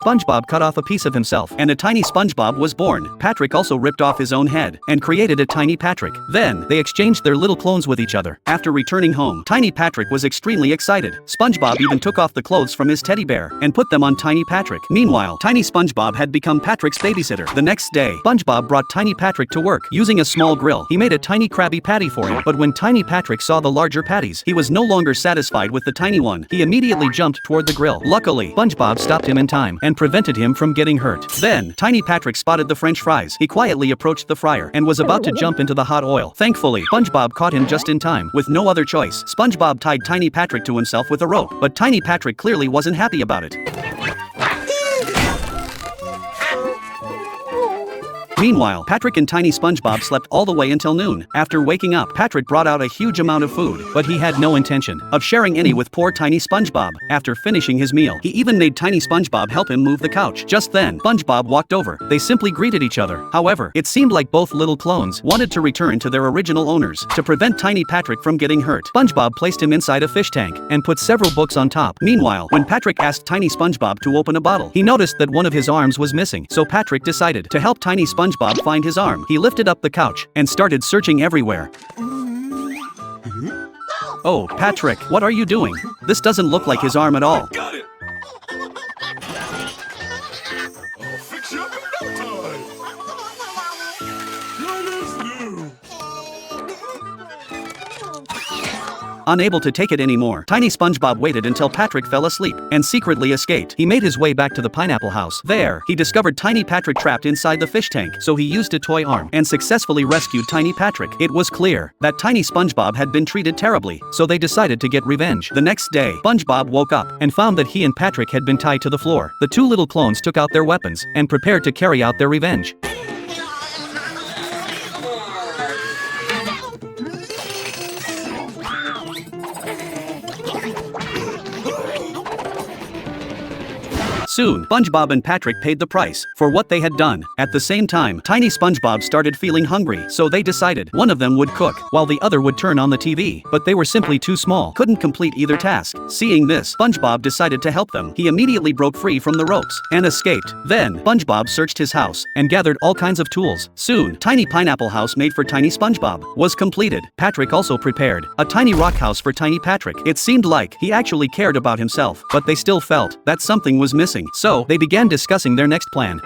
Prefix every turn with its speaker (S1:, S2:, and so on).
S1: SpongeBob cut off a piece of himself, and a tiny SpongeBob was born. Patrick also ripped off his own head and created a tiny Patrick. Then, they exchanged their little clones with each other. After returning home, tiny Patrick was extremely excited. SpongeBob even took off the clothes from his teddy bear and put them on tiny Patrick. Meanwhile, tiny SpongeBob had become Patrick's babysitter. The next day, SpongeBob brought tiny Patrick to work. Using a small grill, he made a tiny Krabby Patty for him. But when tiny Patrick saw the larger patties, he was no longer satisfied with the tiny one. He immediately jumped toward the grill. Luckily, SpongeBob stopped him in time and prevented him from getting hurt. Then, tiny Patrick spotted the French fries. He quietly approached the fryer and was about to jump into the hot oil. Thankfully, SpongeBob caught him just in time. With no other choice, SpongeBob tied tiny Patrick to himself with a rope, but tiny Patrick clearly wasn't happy about it. Meanwhile, Patrick and tiny SpongeBob slept all the way until noon. After waking up, Patrick brought out a huge amount of food, but he had no intention of sharing any with poor tiny SpongeBob. After finishing his meal, he even made tiny SpongeBob help him move the couch. Just then, SpongeBob walked over. They simply greeted each other. However, it seemed like both little clones wanted to return to their original owners. To prevent tiny Patrick from getting hurt, SpongeBob placed him inside a fish tank and put several books on top. Meanwhile, when Patrick asked tiny SpongeBob to open a bottle, he noticed that one of his arms was missing, so Patrick decided to help tiny SpongeBob find his arm. He lifted up the couch and started searching everywhere. Oh, Patrick, what are you doing? This doesn't look like his arm at all.
S2: Got it! I'll fix you up in no time! That is new!
S1: Unable to take it anymore, tiny SpongeBob waited until Patrick fell asleep and secretly escaped. He made his way back to the pineapple house. There, he discovered tiny Patrick trapped inside the fish tank, so he used a toy arm and successfully rescued tiny Patrick. It was clear that tiny SpongeBob had been treated terribly, so they decided to get revenge. The next day, SpongeBob woke up and found that he and Patrick had been tied to the floor. The two little clones took out their weapons and prepared to carry out their revenge. Soon, SpongeBob and Patrick paid the price for what they had done. At the same time, tiny SpongeBob started feeling hungry, so they decided one of them would cook, while the other would turn on the TV. But they were simply too small, couldn't complete either task. Seeing this, SpongeBob decided to help them. He immediately broke free from the ropes and escaped. Then, SpongeBob searched his house and gathered all kinds of tools. Soon, tiny pineapple house made for tiny SpongeBob was completed. Patrick also prepared a tiny rock house for tiny Patrick. It seemed like he actually cared about himself, but they still felt that something was missing. So, they began discussing their next plan.